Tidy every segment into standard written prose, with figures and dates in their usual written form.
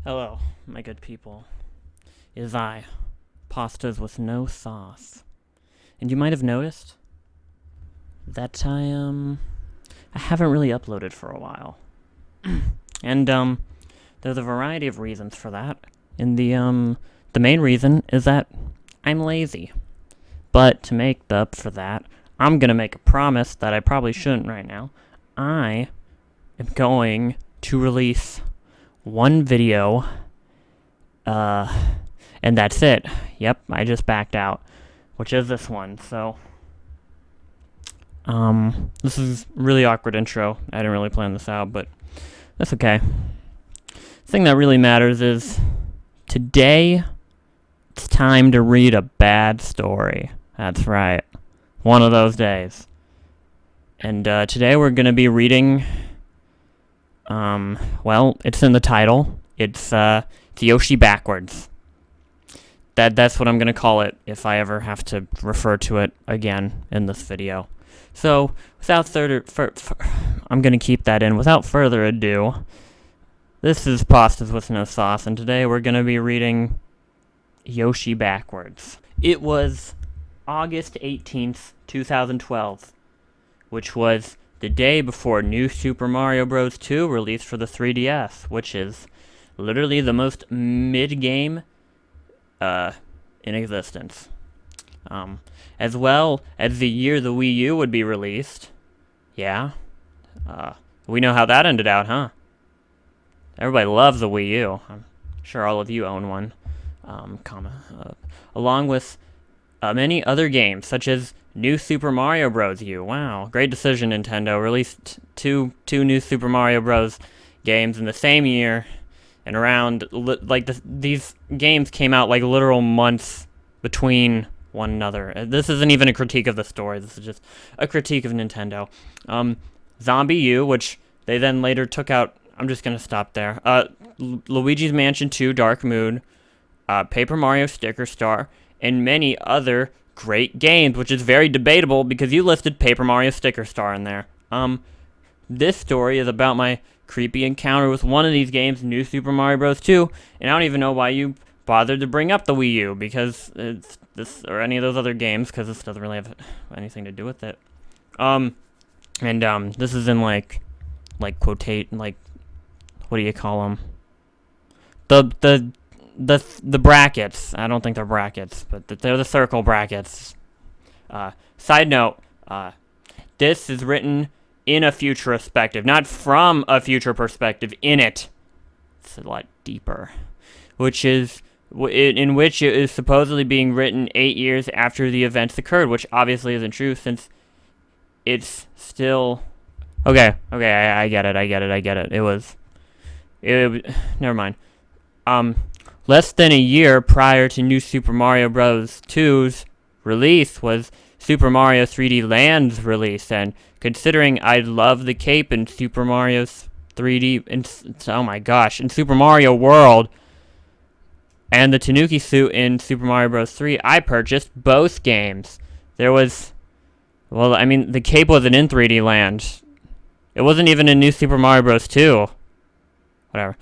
Hello, my good people. It is I, pastas with no sauce. And you might have noticed that I haven't really uploaded for a while. And there's a variety of reasons for that. And the main reason is that I'm lazy. But to make up for that, I'm gonna make a promise that I probably shouldn't right now. I am going to release one video, and that's it. Yep, I just backed out, which is this one. So, this is a really awkward intro. I didn't really plan this out, but that's okay. The thing that really matters is today it's time to read a bad story. That's right. One of those days. And today we're going to be reading, well, it's in the title. It's Yoshi backwards. That's what I'm going to call it if I ever have to refer to it again in this video. So, I'm going to keep that in. Without further ado, this is Pastas with No Sauce, and today we're going to be reading Yoshi backwards. It was August 18th, 2012, which was the day before New Super Mario Bros. 2 released for the 3DS, which is literally the most mid-game in existence. As well as the year the Wii U would be released. Yeah. We know how that ended out, huh? Everybody loves the Wii U. I'm sure all of you own one. Along with many other games, such as New Super Mario Bros. U. Wow, great decision, Nintendo. Released two New Super Mario Bros. Games in the same year, and around, these games came out like literal months between one another. This isn't even a critique of the story, this is just a critique of Nintendo. Zombie U, which they then later took out. I'm just gonna stop there. Luigi's Mansion 2 Dark Moon, Paper Mario Sticker Star, and many other great games, which is very debatable because you listed Paper Mario Sticker Star in there. This story is about my creepy encounter with one of these games, New Super Mario Bros. 2, and I don't even know why you bothered to bring up the Wii U, because it's this or any of those other games, because this doesn't really have anything to do with it. This is in like quotate, like, what do you call them? The brackets. I don't think they're brackets, but they're the circle brackets. Side note, this is written in a future perspective, not from a future perspective, in it. It's a lot deeper. In which it is supposedly being written 8 years after the events occurred, which obviously isn't true since it's still... Okay, I get it. Never mind. Less than a year prior to New Super Mario Bros. 2's release was Super Mario 3D Land's release, and considering I love the cape in Super Mario's 3D, oh my gosh, in Super Mario World, and the Tanuki suit in Super Mario Bros. 3, I purchased both games. There was, well, I mean, the cape wasn't in 3D Land. It wasn't even in New Super Mario Bros. 2. Whatever.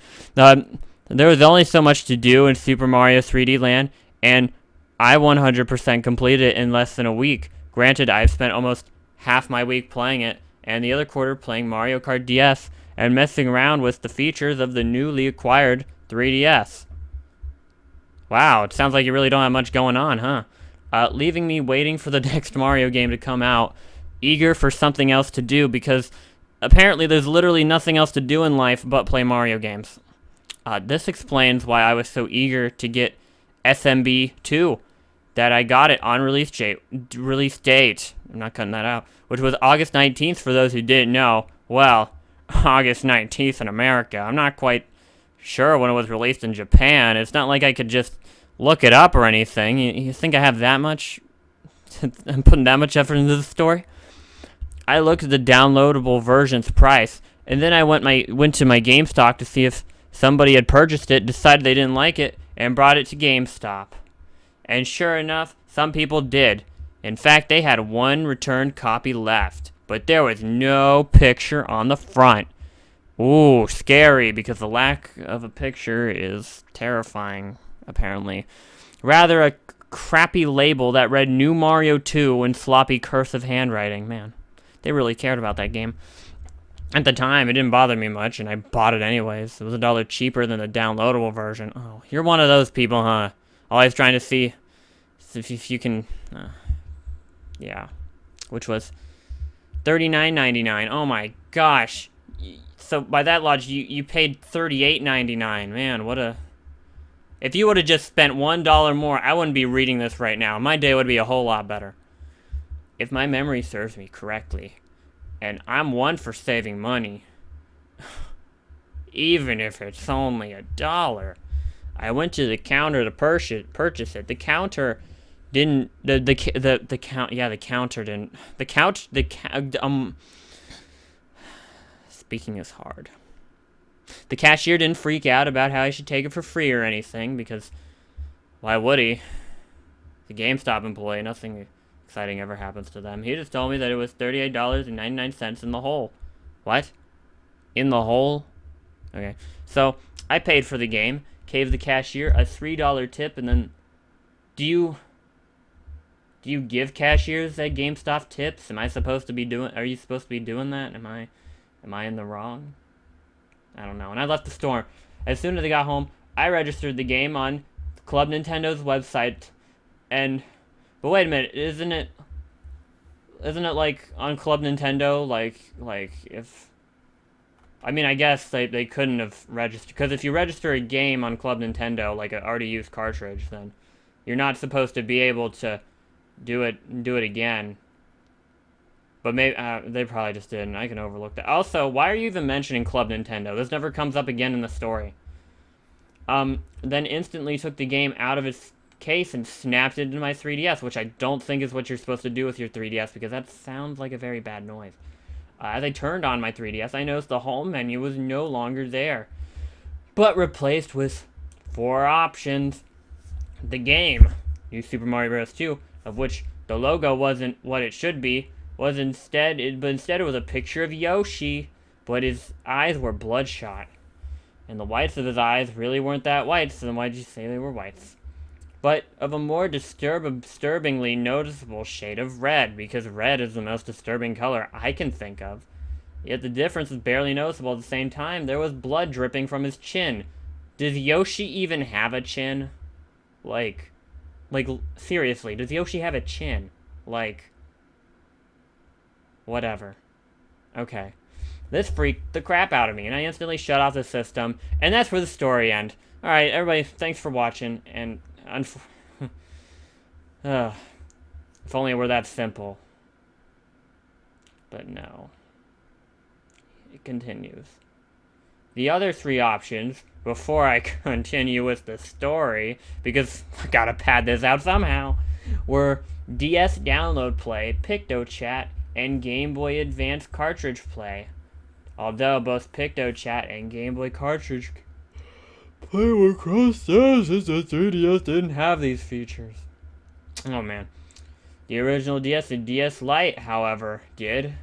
There was only so much to do in Super Mario 3D Land, and I 100% completed it in less than a week. Granted, I've spent almost half my week playing it, and the other quarter playing Mario Kart DS and messing around with the features of the newly acquired 3DS. Wow, it sounds like you really don't have much going on, huh? Leaving me waiting for the next Mario game to come out, eager for something else to do, because apparently there's literally nothing else to do in life but play Mario games. This explains why I was so eager to get SMB 2, that I got it on release date. I'm not cutting that out. Which was August 19th for those who didn't know. Well, August 19th in America. I'm not quite sure when it was released in Japan. It's not like I could just look it up or anything. You think I have that much? I'm putting that much effort into the story? I looked at the downloadable version's price, and then I went to my GameStop to see if somebody had purchased it, decided they didn't like it, and brought it to GameStop. And sure enough, some people did. In fact, they had one returned copy left, but there was no picture on the front. Ooh, scary, because the lack of a picture is terrifying, apparently. Rather a crappy label that read New Mario 2 in sloppy cursive handwriting. Man, they really cared about that game. At the time, it didn't bother me much, and I bought it anyways. It was $1 cheaper than the downloadable version. Oh, you're one of those people, huh? Always trying to see if you can... yeah. Which was $39.99. Oh my gosh. So by that logic, you paid $38.99. Man, what a... If you would have just spent $1 more, I wouldn't be reading this right now. My day would be a whole lot better. If my memory serves me correctly, and I'm one for saving money, even if it's only $1, I went to the counter to purchase it. The counter didn't... The count... Yeah, the counter didn't... The couch... Speaking is hard. The cashier didn't freak out about how I should take it for free or anything, because why would he? The GameStop employee, nothing exciting ever happens to them. He just told me that it was $38.99 in the hole. What? In the hole? Okay. So, I paid for the game, gave the cashier a $3 tip, and then... Do you give cashiers at GameStop tips? Am I supposed to be doing... Are you supposed to be doing that? Am I in the wrong? I don't know. And I left the store. As soon as I got home, I registered the game on Club Nintendo's website. But wait a minute, isn't it like on Club Nintendo, like if... I mean, I guess they couldn't have registered, because if you register a game on Club Nintendo, like an already used cartridge, then you're not supposed to be able to do it again. But maybe they probably just didn't. I can overlook that. Also, why are you even mentioning Club Nintendo? This never comes up again in the story. Then instantly took the game out of its case and snapped it into my 3DS, which I don't think is what you're supposed to do with your 3DS, because that sounds like a very bad noise. As I turned on my 3DS, I noticed the home menu was no longer there, but replaced with 4 options. The game, New Super Mario Bros. 2, of which the logo wasn't what it should be, was instead it was a picture of Yoshi, but his eyes were bloodshot. And the whites of his eyes really weren't that white, so then why'd you say they were whites? But of a more disturbingly noticeable shade of red, because red is the most disturbing color I can think of. Yet the difference was barely noticeable at the same time. There was blood dripping from his chin. Does Yoshi even have a chin? Like, seriously, does Yoshi have a chin? Like... Whatever. Okay. This freaked the crap out of me, and I instantly shut off the system, and that's where the story ends. Alright, everybody, thanks for watching, and... if only it were that simple. But no. It continues. The other 3 options, before I continue with the story, because I gotta pad this out somehow, were DS Download Play, PictoChat, and Game Boy Advance Cartridge Play. Although both PictoChat and Game Boy Cartridge Play were crossed out since the 3DS didn't have these features. Oh man. The original DS and DS Lite, however, did.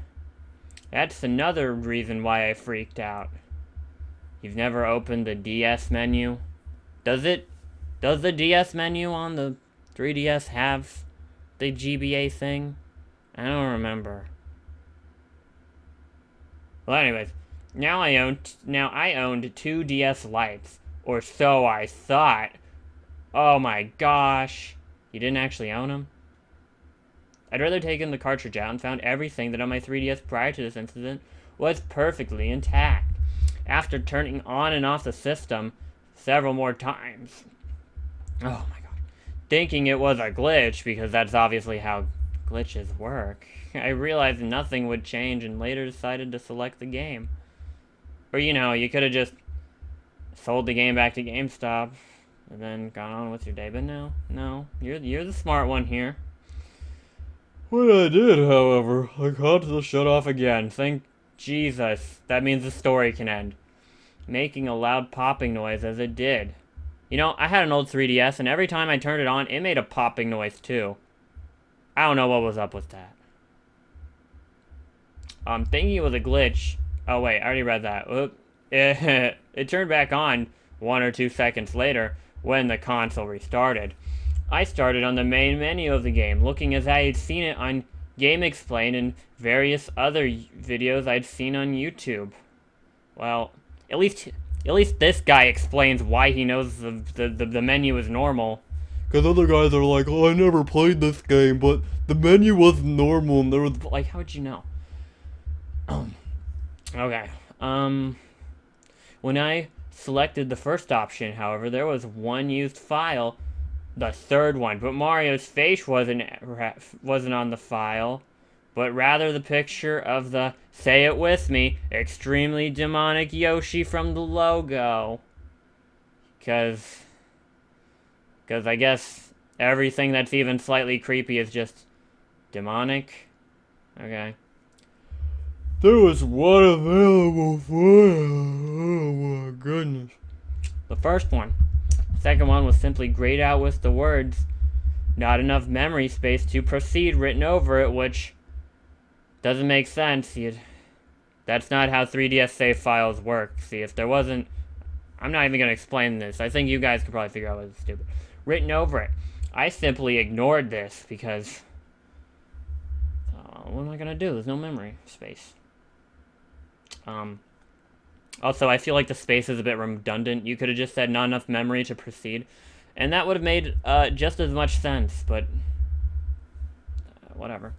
That's another reason why I freaked out. You've never opened the DS menu? Does the DS menu on the 3DS have the GBA thing? I don't remember. Well, anyways, now I owned 2 DS Lites, or so I thought. Oh my gosh. You didn't actually own them? I'd rather taken the cartridge out and found everything that on my 3DS prior to this incident was perfectly intact. After turning on and off the system several more times. Oh my god. Thinking it was a glitch, because that's obviously how glitches work. I realized nothing would change and later decided to select the game. Or, you know, you could have just sold the game back to GameStop and then gone on with your day, but no, you're the smart one here. What I did, however, I got to shut off again. Thank Jesus. That means the story can end. Making a loud popping noise as it did. You know, I had an old 3DS, and every time I turned it on, it made a popping noise too. I don't know what was up with that. Thinking it was a glitch. Oh wait, I already read that. Oop. it turned back on 1 or 2 seconds later when the console restarted. I started on the main menu of the game, looking as I had seen it on Game Explain and various other videos I'd seen on YouTube. Well, at least this guy explains why he knows the menu is normal. Because other guys are like, oh, I never played this game, but the menu wasn't normal and there was... Like, how would you know? Okay. When I selected the first option, however, there was one used file, the third one, but Mario's face wasn't on the file, but rather the picture of the, say it with me, extremely demonic Yoshi from the logo. Because I guess everything that's even slightly creepy is just demonic. Okay. There was one available for... Oh my goodness. The first one. Second one was simply grayed out with the words, not enough memory space to proceed written over it, which doesn't make sense. That's not how 3DS save files work. See, if there wasn't... I'm not even going to explain this. I think you guys could probably figure out what's stupid. Written over it. I simply ignored this because... what am I going to do? There's no memory space. Also, I feel like the space is a bit redundant. You could have just said not enough memory to proceed, and that would have made just as much sense, but whatever.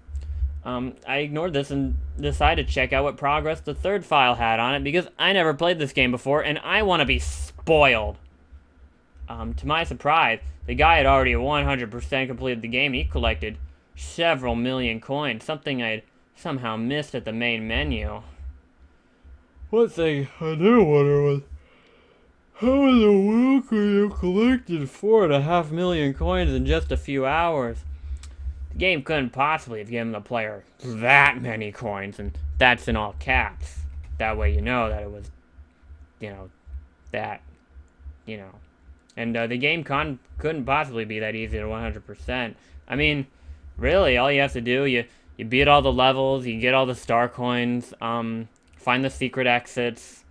I ignored this and decided to check out what progress the third file had on it, because I never played this game before, and I want to be spoiled. To my surprise, the guy had already 100% completed the game. He collected several million coins, something I'd somehow missed at the main menu. One thing I do wonder was, how in the world could you collected 4.5 million coins in just a few hours? The game couldn't possibly have given the player that many coins, and that's in all caps. That way you know that it was, And the game couldn't possibly be that easy to 100%. I mean, really, all you have to do, you beat all the levels, you get all the star coins, find the secret exits,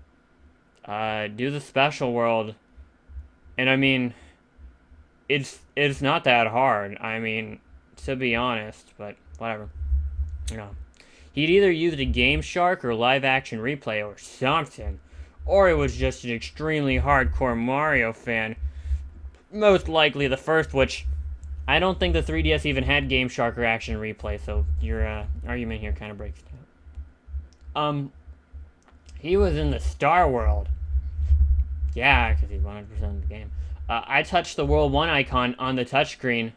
do the special world, and I mean, it's not that hard, I mean, to be honest, but whatever. He'd either used a Game Shark or live action replay or something, or it was just an extremely hardcore Mario fan. Most likely the first, which I don't think the 3DS even had Game Shark or action replay, so your argument here kind of breaks down. He was in the Star World. Yeah, because he's 100% of the game. I touched the World 1 icon on the touchscreen.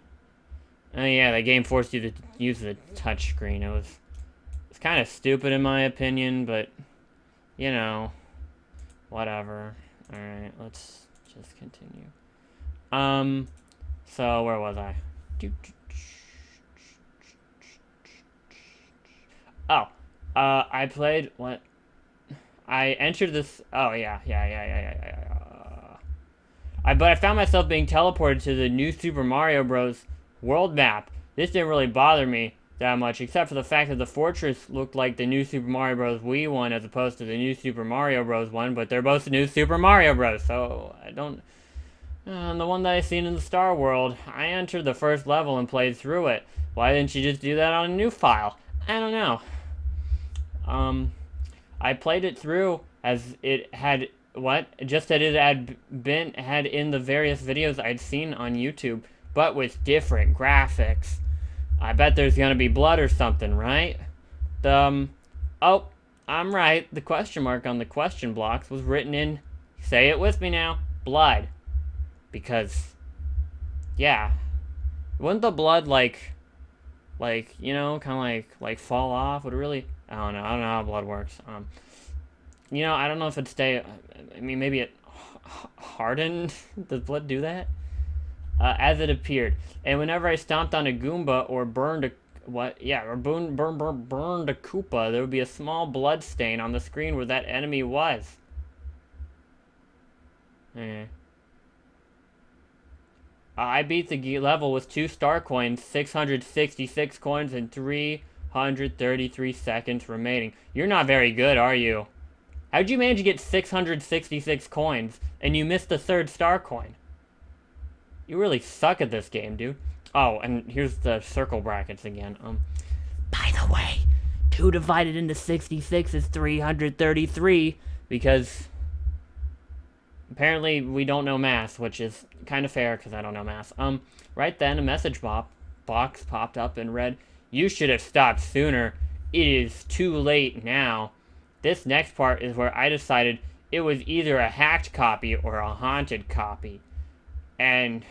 Yeah, the game forced you to use the touchscreen. It's kind of stupid in my opinion, but, whatever. Alright, let's just continue. So where was I? Oh, I played, what? I entered this, oh, yeah. But I found myself being teleported to the new Super Mario Bros. World map. This didn't really bother me that much, except for the fact that the fortress looked like the new Super Mario Bros. Wii one as opposed to the new Super Mario Bros. One, but they're both the new Super Mario Bros. So, I don't... the one that I seen in the Star World, I entered the first level and played through it. Why didn't you just do that on a new file? I don't know. I played it through as it had, just that it had in the various videos I'd seen on YouTube, but with different graphics. I bet there's gonna be blood or something, right? Oh, I'm right. The question mark on the question blocks was written in, say it with me now, blood. Because, yeah, wouldn't the blood, kind of like fall off? Would it really? I don't know how blood works. I don't know if it'd stay, I mean, maybe it hardened? Does blood do that? As it appeared. And whenever I stomped on a Goomba or burned a burned a Koopa, there would be a small blood stain on the screen where that enemy was. I beat the level with 2 star coins, 666 coins, and 333 seconds remaining. You're not very good, are you? How'd you manage to get 666 coins and you missed the third star coin? You really suck at this game, dude. Oh, and here's the circle brackets again. By the way, 2 divided into 66 is 333 because apparently we don't know math, which is kind of fair because I don't know math. Right then, a message box popped up and read, "You should have stopped sooner. It is too late now." This next part is where I decided it was either a hacked copy or a haunted copy. And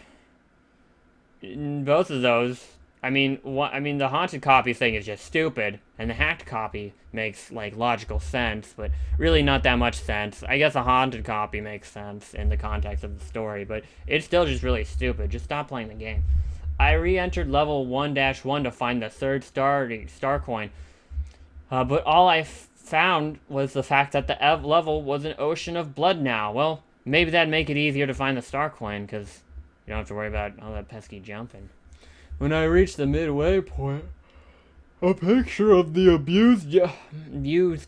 in both of those, the haunted copy thing is just stupid, and the hacked copy makes, like, logical sense, but really not that much sense. I guess a haunted copy makes sense in the context of the story, but it's still just really stupid. Just stop playing the game. I re-entered level 1-1 to find the third star coin, but all I found was the fact that the level was an ocean of blood now. Well, maybe that'd make it easier to find the star coin, because you don't have to worry about all that pesky jumping. When I reached the midway point, a picture of the abused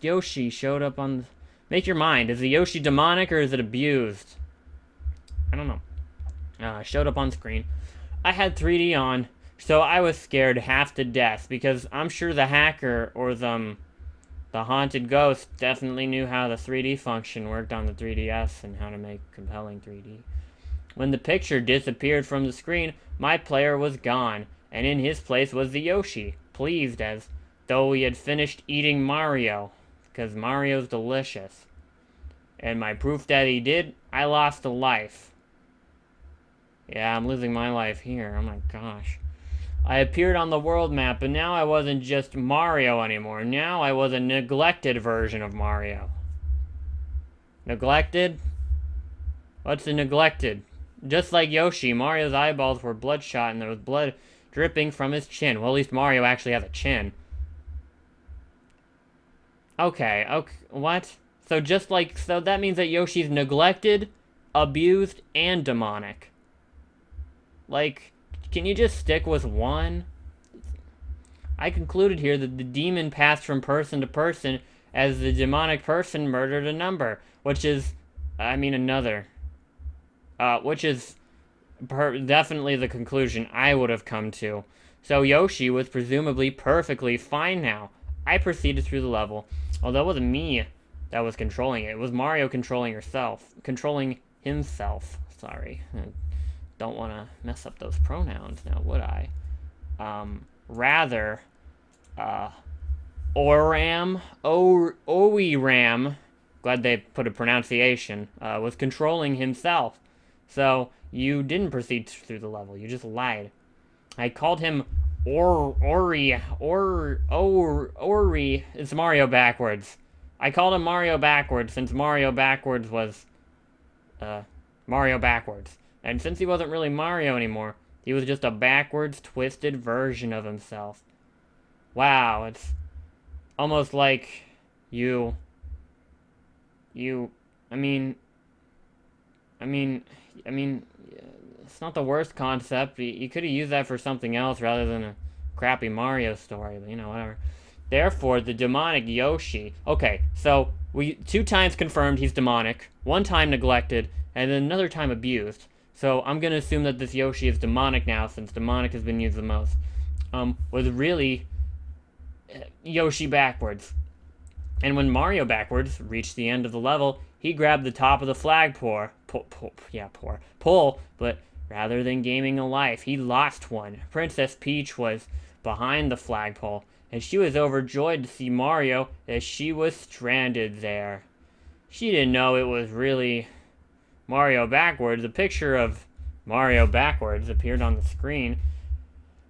Yoshi showed up on the... Make your mind. Is the Yoshi demonic or is it abused? I don't know. Showed up on screen. I had 3D on, so I was scared half to death, because I'm sure the hacker or the haunted ghost definitely knew how the 3D function worked on the 3DS and how to make compelling 3D. When the picture disappeared from the screen, my player was gone, and in his place was the Yoshi, pleased as though he had finished eating Mario, because Mario's delicious. And my proof that he did, I lost a life. Yeah, I'm losing my life here, oh my gosh. I appeared on the world map, but now I wasn't just Mario anymore. Now I was a neglected version of Mario. Neglected? What's a neglected? Just like Yoshi, Mario's eyeballs were bloodshot and there was blood dripping from his chin. Well, at least Mario actually has a chin. Okay, what? So that means that Yoshi's neglected, abused, and demonic. Like, can you just stick with one? I concluded here that the demon passed from person to person as the demonic person murdered a number, which is definitely the conclusion I would have come to. So Yoshi was presumably perfectly fine now. I proceeded through the level, although it wasn't me that was controlling it. It was Mario controlling himself. Sorry. Don't want to mess up those pronouns now, would I? Oiram, glad they put a pronunciation, was controlling himself. So, you didn't proceed through the level, you just lied. I called him Ori, it's Mario backwards. I called him Mario backwards, since Mario backwards was, Mario backwards. And since he wasn't really Mario anymore, he was just a backwards, twisted version of himself. Wow, it's almost like it's not the worst concept. You could have used that for something else rather than a crappy Mario story, but whatever. Therefore, the demonic Yoshi... Okay, so we 2 times confirmed he's demonic, 1 time neglected, and then another time abused. So I'm going to assume that this Yoshi is demonic now, since demonic has been used the most. Was really Yoshi backwards. And when Mario backwards reached the end of the level, he grabbed the top of the flagpole, but rather than gaining a life, he lost one. Princess Peach was behind the flagpole, and she was overjoyed to see Mario as she was stranded there. She didn't know it was really Mario backwards. A picture of Mario backwards appeared on the screen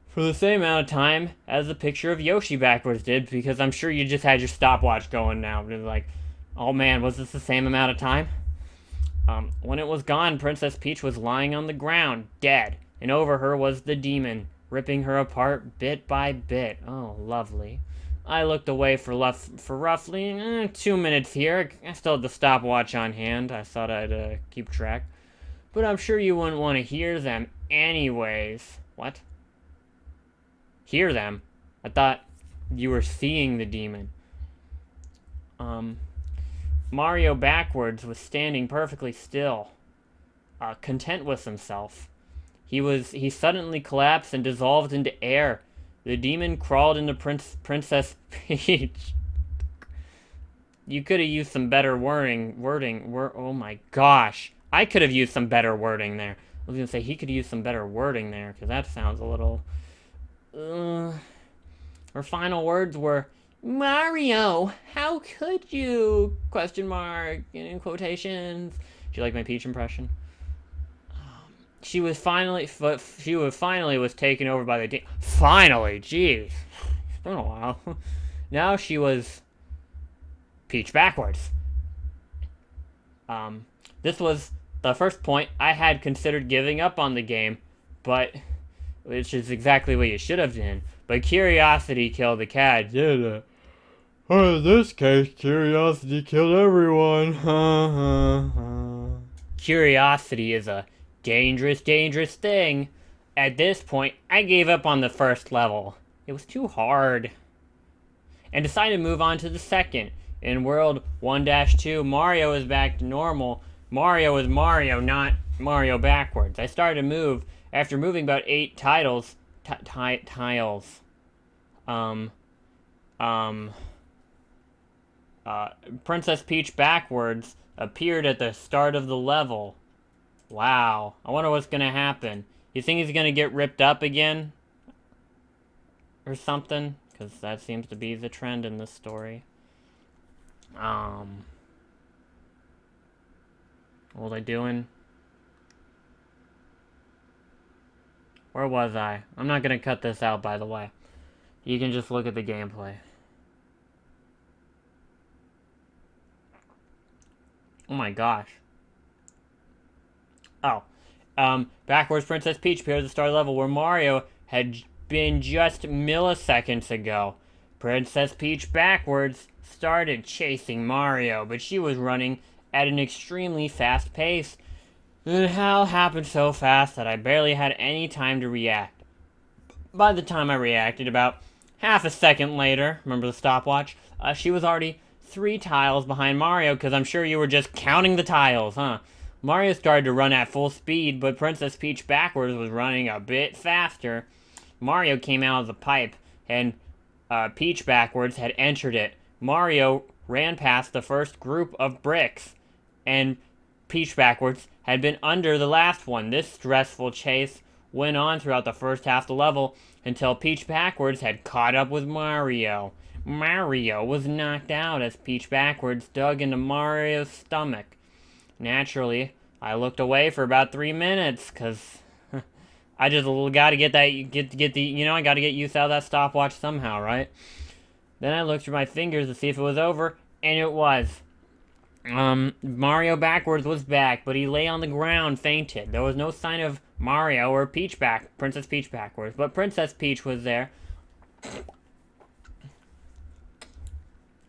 for the same amount of time as the picture of Yoshi backwards did, because I'm sure you just had your stopwatch going now. It was like, oh man, was this the same amount of time? When it was gone, Princess Peach was lying on the ground, dead, and over her was the demon, ripping her apart bit by bit. Oh, lovely. I looked away for roughly 2 minutes here. I still had the stopwatch on hand. I thought I'd keep track. But I'm sure you wouldn't want to hear them anyways. What? Hear them? I thought you were seeing the demon. Mario backwards was standing perfectly still, content with himself. He suddenly collapsed and dissolved into air. The demon crawled into Princess Peach. You could have used some better wording. Oh my gosh. I could have used some better wording there. I was going to say he could use some better wording there, because that sounds a little... Her final words were, "Mario, how could you?" Question mark, in quotations. Do you like my Peach impression? She was finally was taken over by the finally, jeez. It's been a while. Now she was Peach backwards. This was the first point I had considered giving up on the game, but which is exactly what you should have done. But curiosity killed the cat, did it? Or in this case, curiosity killed everyone. Curiosity is a dangerous, dangerous thing. At this point, I gave up on the first level. It was too hard. And decided to move on to the second. In World 1-2, Mario is back to normal. Mario is Mario, not Mario backwards. I started to move. After moving about 8 tiles. Princess Peach backwards appeared at the start of the level. Wow. I wonder what's gonna happen. You think he's gonna get ripped up again? Or something? Because that seems to be the trend in this story. What was I doing? Where was I? I'm not gonna cut this out, by the way. You can just look at the gameplay. Oh my gosh. Oh. Backwards Princess Peach appeared at the start of the level where Mario had been just milliseconds ago. Princess Peach backwards started chasing Mario, but she was running at an extremely fast pace. It all happened so fast that I barely had any time to react. By the time I reacted, about half a second later, remember the stopwatch? She was already 3 tiles behind Mario, because I'm sure you were just counting the tiles, huh? Mario started to run at full speed, but Princess Peach backwards was running a bit faster. Mario came out of the pipe, and Peach backwards had entered it. Mario ran past the first group of bricks, and Peach backwards had been under the last one. This stressful chase went on throughout the first half of the level until Peach backwards had caught up with Mario. Mario was knocked out as Peach backwards dug into Mario's stomach. Naturally, I looked away for about 3 minutes, cause I just gotta get that, I gotta get use out of that stopwatch somehow, right? Then I looked through my fingers to see if it was over, and it was. Mario backwards was back, but he lay on the ground, fainted. There was no sign of Mario or Princess Peach backwards, but Princess Peach was there.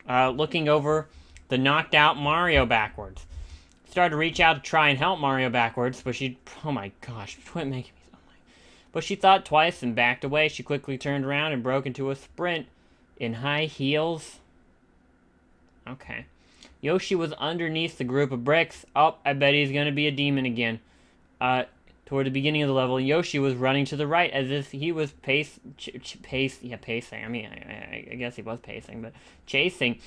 Looking over the knocked out Mario backwards. Started to reach out to try and help Mario backwards, but oh my gosh, quit making me so But she thought twice and backed away. She quickly turned around and broke into a sprint in high heels. Okay. Yoshi was underneath the group of bricks. Oh, I bet he's gonna be a demon again. Toward the beginning of the level, Yoshi was running to the right as if he was pacing. I mean, I guess he was pacing, but chasing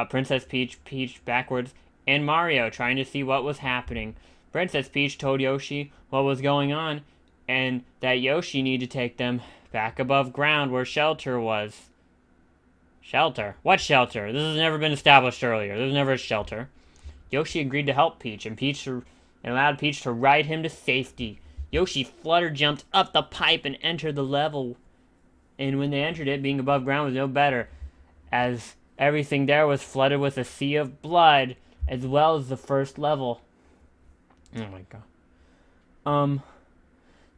Princess Peach backwards, and Mario, trying to see what was happening. Princess Peach told Yoshi what was going on, and that Yoshi needed to take them back above ground where shelter was. Shelter? What shelter? This has never been established earlier. There's never a shelter. Yoshi agreed to help Peach, and allowed Peach to ride him to safety. Yoshi flutter-jumped up the pipe and entered the level. And when they entered it, being above ground was no better, as everything there was flooded with a sea of blood, as well as the first level. Oh my god.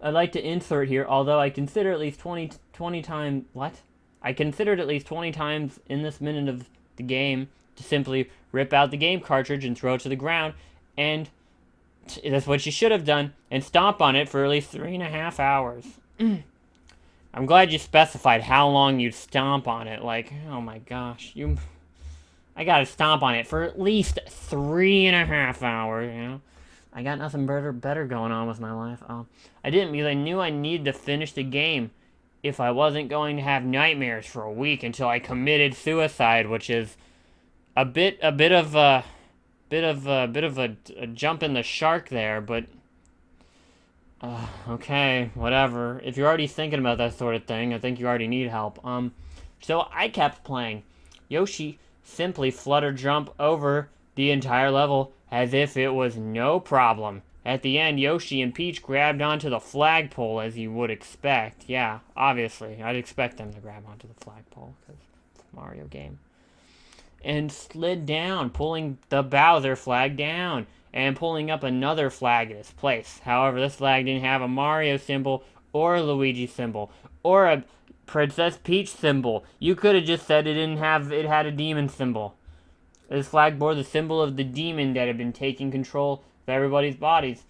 I'd like to insert here, although I consider at least 20 times... What? I considered at least 20 times in this minute of the game to simply rip out the game cartridge and throw it to the ground, and that's what you should have done, and stomp on it for at least 3.5 hours. I'm glad you specified how long you'd stomp on it. Like, oh my gosh, I gotta stomp on it for at least 3.5 hours, you know? I got nothing better going on with my life. I didn't because I knew I needed to finish the game if I wasn't going to have nightmares for a week until I committed suicide, which is a bit of a jump in the shark there, but okay, whatever. If you're already thinking about that sort of thing, I think you already need help. So I kept playing. Yoshi simply flutter jump over the entire level as if it was no problem. At the end, Yoshi and Peach grabbed onto the flagpole as you would expect. Yeah, obviously. I'd expect them to grab onto the flagpole because it's a Mario game. And slid down, pulling the Bowser flag down and pulling up another flag in its place. However, this flag didn't have a Mario symbol or a Luigi symbol or a Princess Peach symbol. You could have just said it had a demon symbol. This flag bore the symbol of the demon that had been taking control of everybody's bodies.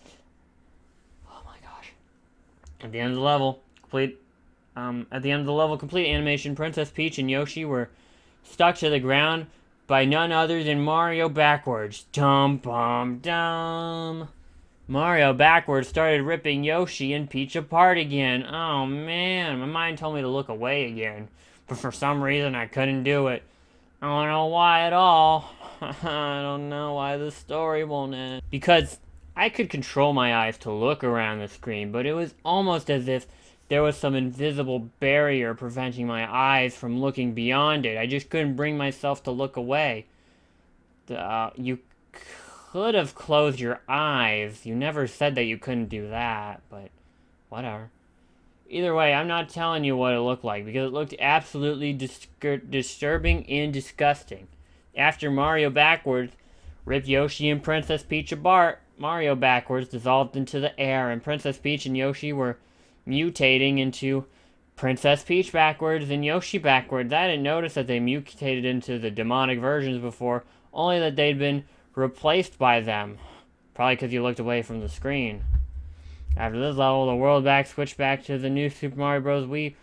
Oh my gosh. At the end of the level, complete animation, Princess Peach and Yoshi were stuck to the ground by none other than Mario backwards. Dum bum dum. Mario backwards started ripping Yoshi and Peach apart again. Oh man, my mind told me to look away again, but for some reason I couldn't do it. I don't know why at all. I don't know why the story won't end. Because I could control my eyes to look around the screen, but it was almost as if there was some invisible barrier preventing my eyes from looking beyond it. I just couldn't bring myself to look away. You could have closed your eyes. You never said that you couldn't do that, but whatever. Either way, I'm not telling you what it looked like because it looked absolutely disturbing and disgusting. After Mario backwards ripped Yoshi and Princess Peach apart, Mario backwards dissolved into the air, and Princess Peach and Yoshi were mutating into Princess Peach backwards and Yoshi backwards. I didn't notice that they mutated into the demonic versions before, only that they'd been replaced by them. Probably because you looked away from the screen. After this level, the world switched back to the new Super Mario Bros. Wii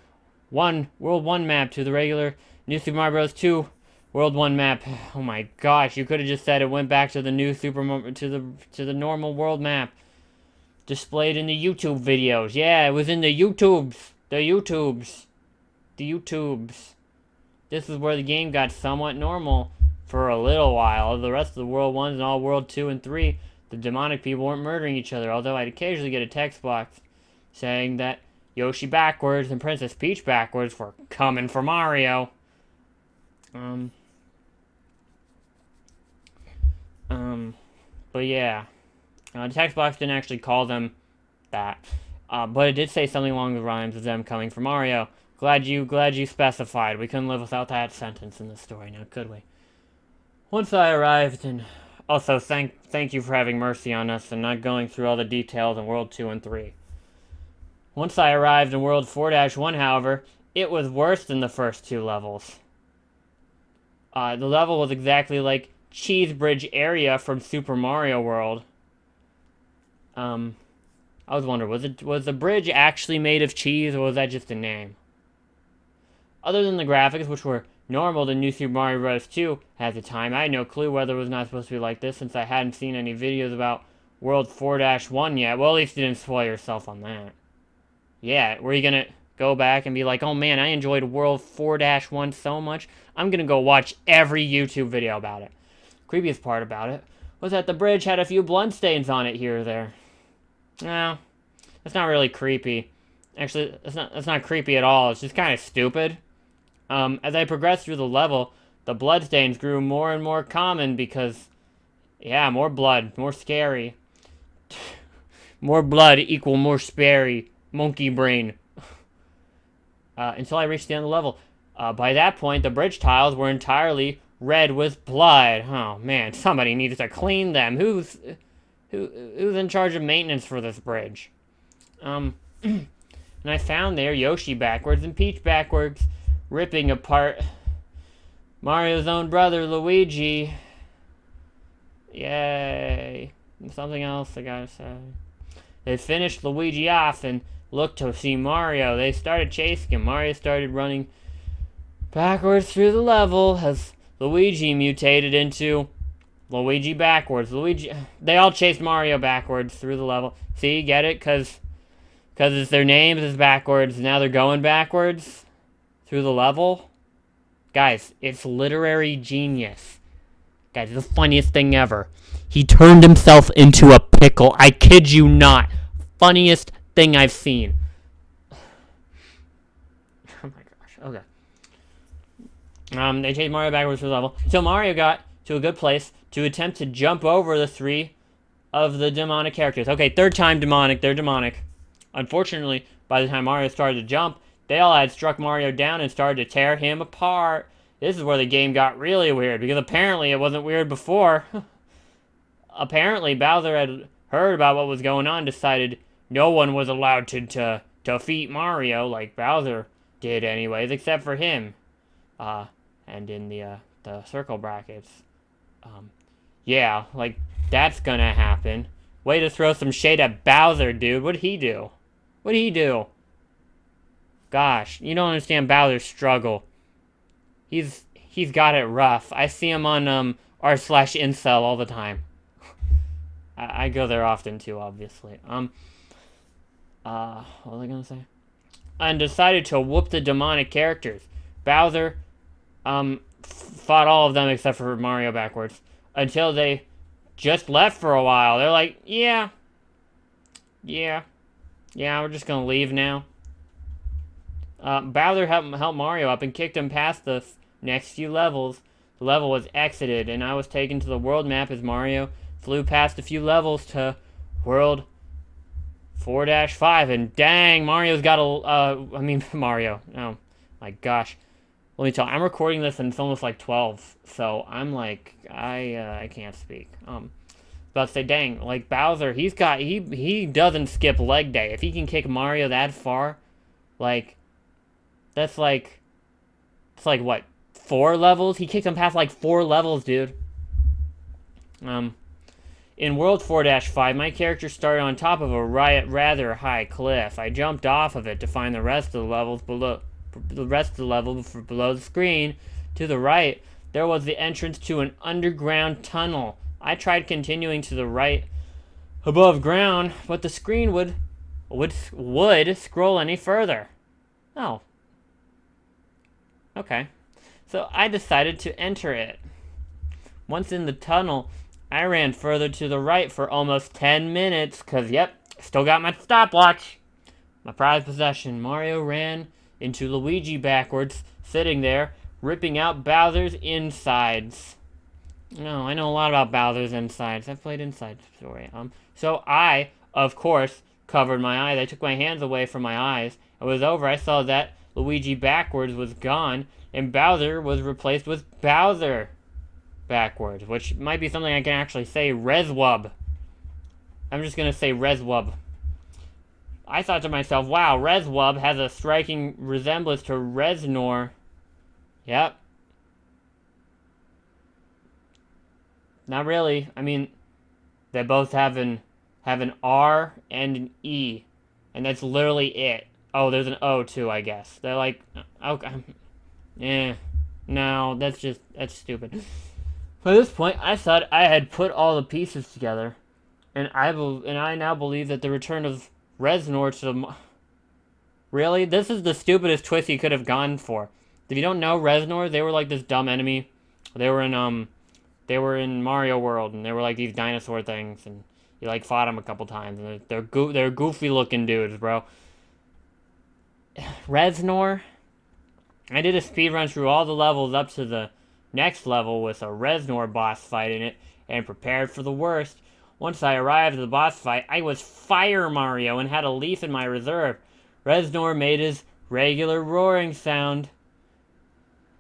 1 World 1 map to the regular New Super Mario Bros. 2 World 1 map. Oh my gosh, you could have just said it went back to the new to the normal world map. Displayed in the YouTube videos. Yeah, it was in the YouTubes. The YouTubes. This is where the game got somewhat normal for a little while. The rest of the World 1s and all World 2 and 3, the demonic people weren't murdering each other, although I'd occasionally get a text box saying that Yoshi backwards and Princess Peach backwards were coming for Mario. But yeah. The text box didn't actually call them that. But it did say something along the lines of them coming for Mario. Glad you specified. We couldn't live without that sentence in the story now, could we? Once I arrived, and also thank you for having mercy on us and not going through all the details in World 2 and 3. Once I arrived in World 4-1, however, it was worse than the first two levels. The level was exactly like Cheese Bridge area from Super Mario World. I was wondering, was the bridge actually made of cheese, or was that just a name? Other than the graphics, which were normal to New Super Mario Bros. 2 at the time, I had no clue whether it was not supposed to be like this since I hadn't seen any videos about World 4-1 yet. Well, at least you didn't spoil yourself on that. Yeah, were you gonna go back and be like, oh man, I enjoyed World 4-1 so much, I'm gonna go watch every YouTube video about it. Creepiest part about it was that the bridge had a few bloodstains on it here or there. No, that's not really creepy. Actually, that's not creepy at all. It's just kind of stupid. As I progressed through the level, the bloodstains grew more and more common because, yeah, more blood, more scary. More blood equal more scary. Monkey brain. Until I reached the end of the level. By that point, the bridge tiles were entirely red with blood. Oh man, somebody needs to clean them. Who's in charge of maintenance for this bridge? And I found there Yoshi backwards and Peach backwards, ripping apart Mario's own brother, Luigi. Yay. And something else I gotta say. They finished Luigi off and looked to see Mario. They started chasing him. Mario started running backwards through the level as Luigi mutated into Luigi backwards. They all chased Mario backwards through the level. See, get it? Because it's their names is backwards. Now they're going backwards through the level. Guys, it's literary genius. Guys, it's the funniest thing ever. He turned himself into a pickle. I kid you not. Funniest thing I've seen. Oh my gosh. Okay. They chased Mario backwards through the level. So Mario got to a good place to attempt to jump over the 3 of the demonic characters. Okay, third time demonic. They're demonic. Unfortunately, by the time Mario started to jump, they all had struck Mario down and started to tear him apart. This is where the game got really weird, because apparently it wasn't weird before. Apparently, Bowser had heard about what was going on, decided no one was allowed to defeat Mario, like Bowser did anyways, except for him. And in the circle brackets. Yeah, like, that's gonna happen. Way to throw some shade at Bowser, dude. What'd he do? What'd he do? Gosh, you don't understand Bowser's struggle. He's got it rough. I see him on r/incel all the time. I go there often too, obviously. What was I gonna say? And decided to whoop the demonic characters. Bowser fought all of them except for Mario backwards until they just left for a while. They're like, yeah, we're just gonna leave now. Bowser helped Mario up and kicked him past the next few levels. The level was exited, and I was taken to the world map as Mario flew past a few levels to World 4-5, and dang, Mario's got Mario. Oh, my gosh. Let me tell you, I'm recording this, and it's almost like 12, so I'm like, I can't speak. About to say, dang, like, Bowser, he doesn't skip leg day. If he can kick Mario that far, like, that's like, it's like, what, 4 levels? He kicked him past, like, 4 levels, dude. In World 4-5, my character started on top of a rather high cliff. I jumped off of it to find the rest of the levels below. The rest of the level below the screen. To the right, there was the entrance to an underground tunnel. I tried continuing to the right above ground, but the screen would scroll any further. Oh. Okay. So I decided to enter it. Once in the tunnel, I ran further to the right for almost 10 minutes, cause yep, still got my stopwatch. My prized possession. Mario ran into Luigi backwards, sitting there, ripping out Bowser's insides. No, I know a lot about Bowser's insides. I've played Inside Story. So I, of course, covered my eyes. I took my hands away from my eyes. It was over. I saw that Luigi backwards was gone, and Bowser was replaced with Bowser backwards, which might be something I can actually say. Reswub. I'm just gonna say Reswub. I thought to myself, wow, Reswub has a striking resemblance to Reznor. Yep. Not really. I mean, they both have an R and an E, and that's literally it. Oh, there's an O too, I guess. They're like, okay, no, that's stupid. By this point, I thought I had put all the pieces together, and I now believe that the return of Reznor to the... Really? This is the stupidest twist he could have gone for. If you don't know Reznor, they were like this dumb enemy. They were in Mario World, and they were like these dinosaur things, and you like fought them a couple times, and they're goofy looking dudes, bro. Reznor? I did a speedrun through all the levels up to the next level with a Reznor boss fight in it, and prepared for the worst. Once I arrived at the boss fight, I was Fire Mario and had a leaf in my reserve. Reznor made his regular roaring sound.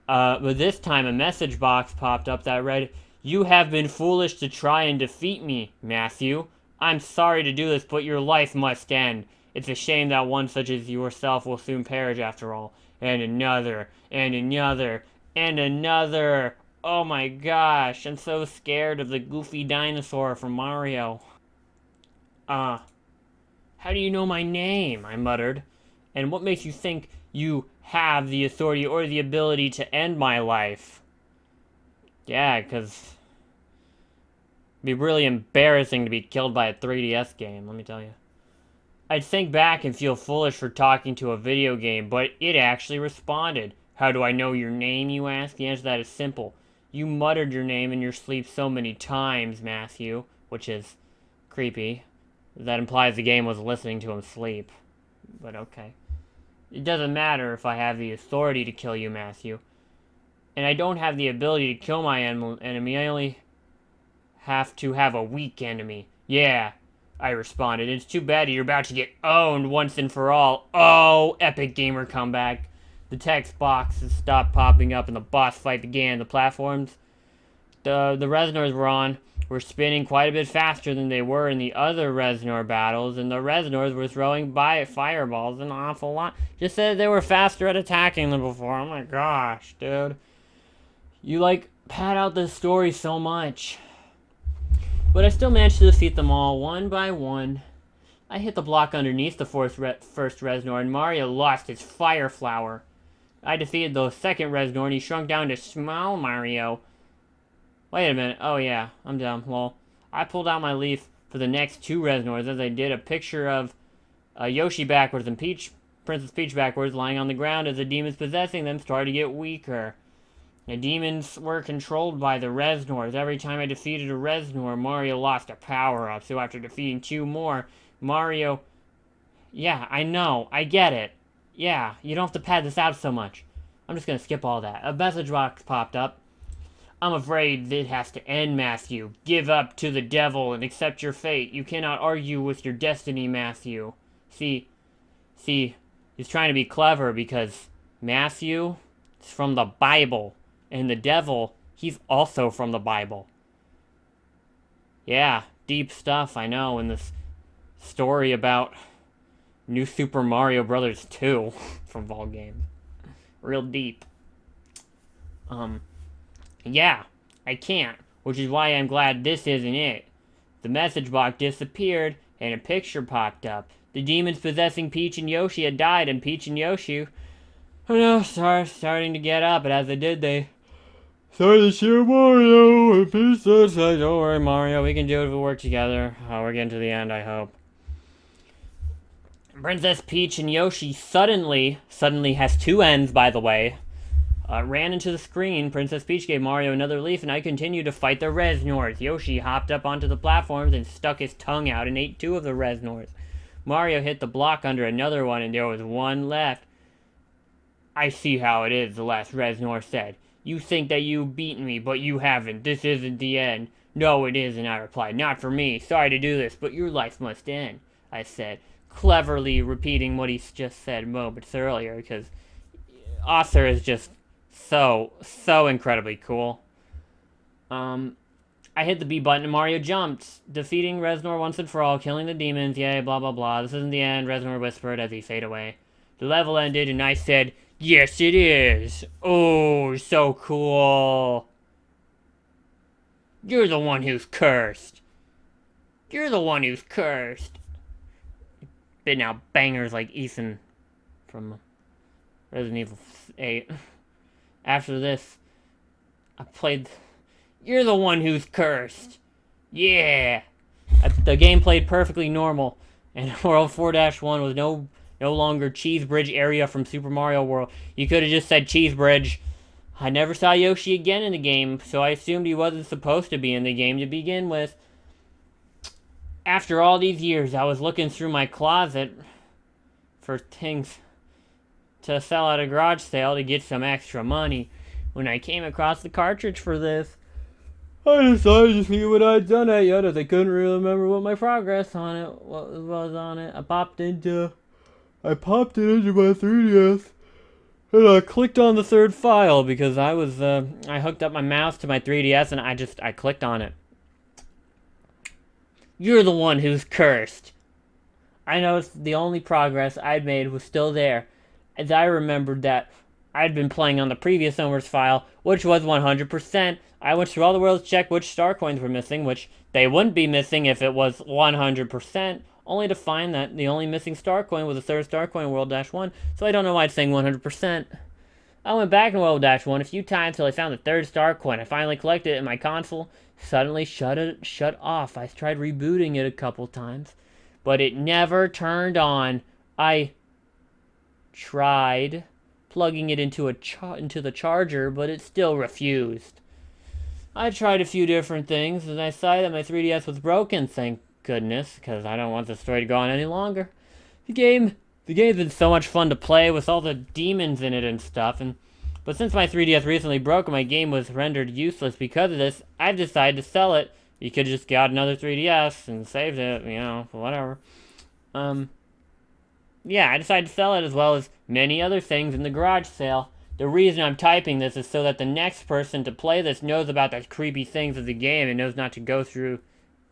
But this time a message box popped up that read, "You have been foolish to try and defeat me, Matthew. I'm sorry to do this, but your life must end. It's a shame that one such as yourself will soon perish after all." And another, and another, and another. Oh my gosh, I'm so scared of the goofy dinosaur from Mario. How do you know my name? I muttered. And what makes you think you have the authority or the ability to end my life? Yeah, because it'd be really embarrassing to be killed by a 3DS game, let me tell you. I'd think back and feel foolish for talking to a video game, but it actually responded. How do I know your name, you ask? The answer to that is simple. You muttered your name in your sleep so many times, Matthew, which is creepy. That implies the game was listening to him sleep. But okay. It doesn't matter if I have the authority to kill you, Matthew. And I don't have the ability to kill my enemy. I only have to have a weak enemy. Yeah, I responded. It's too bad you're about to get owned once and for all. Oh, epic gamer comeback. The text boxes stopped popping up and the boss fight began. The platforms the Reznors were spinning quite a bit faster than they were in the other Reznor battles, and the Reznors were throwing by fireballs an awful lot. Just said they were faster at attacking than before. Oh my gosh, dude. You, pad out this story so much. But I still managed to defeat them all, one by one. I hit the block underneath the first Reznor, and Mario lost his fire flower. I defeated the second Reznor, and he shrunk down to small Mario. Wait a minute. Oh, yeah. I'm dumb. Lol. I pulled out my leaf for the next two Reznors as I did a picture of Yoshi backwards and Princess Peach backwards lying on the ground as the demons possessing them started to get weaker. The demons were controlled by the Reznors. Every time I defeated a Reznor, Mario lost a power-up. So after defeating two more, Mario... Yeah, I know. I get it. Yeah, you don't have to pad this out so much. I'm just gonna skip all that. A message box popped up. I'm afraid it has to end, Matthew. Give up to the devil and accept your fate. You cannot argue with your destiny, Matthew. See, he's trying to be clever because Matthew is from the Bible. And the devil, he's also from the Bible. Yeah, deep stuff, I know, in this story about New Super Mario Bros. 2 from all games. Real deep. Yeah, I can't, which is why I'm glad this isn't it. The message box disappeared, and a picture popped up. The demons possessing Peach and Yoshi had died, and Peach and Yoshi, starting to get up, but as they did, they started to shoot Mario, and Peach said, don't worry, Mario, we can do it if we work together. Oh, we're getting to the end, I hope. Princess Peach and Yoshi suddenly has two ends, by the way, ran into the screen. Princess Peach gave Mario another leaf, and I continued to fight the Reznors. Yoshi hopped up onto the platforms and stuck his tongue out and ate two of the Reznors. Mario hit the block under another one, and there was one left. I see how it is, the last Reznor said. You think that you've beaten me, but you haven't. This isn't the end. No, it isn't, I replied. Not for me. Sorry to do this, but your life must end, I said, cleverly repeating what he just said moments earlier, because Arthur is just so incredibly cool. I hit the B button and Mario jumped, defeating Reznor once and for all, killing the demons, yay, blah blah blah. This isn't the end, Reznor whispered as he faded away. The level ended and I said, yes it is. Oh, so cool. You're the one who's cursed. You're the one who's cursed. Spitting out bangers like Ethan from Resident Evil 8. After this, I played... You're the one who's cursed. Yeah. The game played perfectly normal, and World 4-1 was no longer Cheese Bridge area from Super Mario World. You could have just said Cheese Bridge. I never saw Yoshi again in the game, so I assumed he wasn't supposed to be in the game to begin with. After all these years, I was looking through my closet for things to sell at a garage sale to get some extra money when I came across the cartridge for this. I decided to see what I'd done at yet, as I couldn't really remember what my progress on it was on it. I popped it into my 3DS, and I clicked on the third file because I hooked up my mouse to my 3DS and I clicked on it. You're the one who's cursed. I noticed the only progress I'd made was still there, as I remembered that I'd been playing on the previous owner's file, which was 100%. I went through all the worlds to check which star coins were missing, which they wouldn't be missing if it was 100%, only to find that the only missing star coin was the third star coin, World-1, so I don't know why it's saying 100%. I went back in World Dash 1 a few times till I found the third star coin. I finally collected it and my console suddenly shut off. I tried rebooting it a couple times, but it never turned on. I tried plugging it into the charger, but it still refused. I tried a few different things, and I saw that my 3DS was broken, thank goodness, because I don't want the story to go on any longer. The game's been so much fun to play with all the demons in it and stuff, but since my 3DS recently broke and my game was rendered useless because of this, I've decided to sell it. You could just got another 3DS and saved it, whatever. Yeah, I decided to sell it as well as many other things in the garage sale. The reason I'm typing this is so that the next person to play this knows about the creepy things of the game and knows not to go through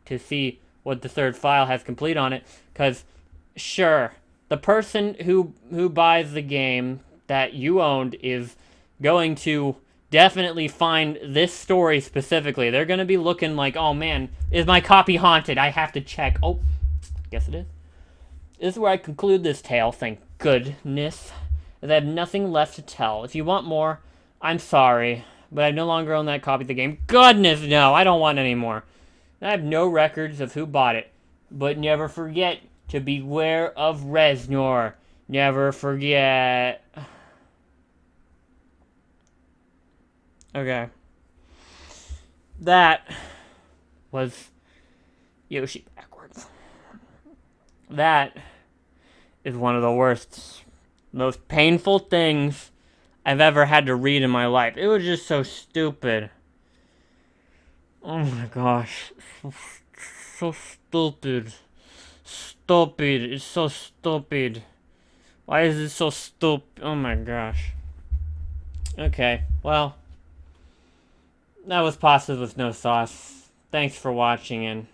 to see what the third file has complete on it. Because, sure, the person who buys the game that you owned is going to definitely find this story specifically. They're going to be looking like, oh man, is my copy haunted? I have to check. Oh, guess it is. This is where I conclude this tale, thank goodness, as I have nothing left to tell. If you want more, I'm sorry, but I no longer own that copy of the game. Goodness, no, I don't want any more. I have no records of who bought it, but never forget to beware of Reznor. Never forget. Okay. That was Yoshi backwards. That is one of the worst, most painful things I've ever had to read in my life. It was just so stupid. Oh my gosh. So stupid. Stupid. It's so stupid. Why is it so stupid? Oh my gosh. Okay, well, that was pasta with no sauce. Thanks for watching and...